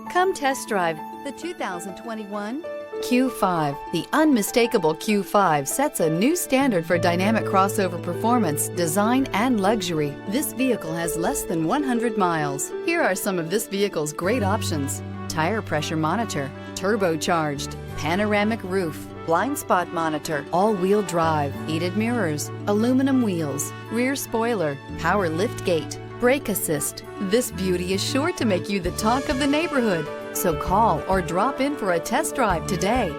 Come test drive the 2021 Q5. The unmistakable Q5 sets a new standard for dynamic crossover performance, design, and luxury. This vehicle has less than 100 miles. Here are some of this vehicle's great options: tire pressure monitor, turbocharged, panoramic roof, blind spot monitor, all-wheel drive, heated mirrors, aluminum wheels, rear spoiler, power lift gate, brake assist. This beauty is sure to make you the talk of the neighborhood. So call or drop in for a test drive today.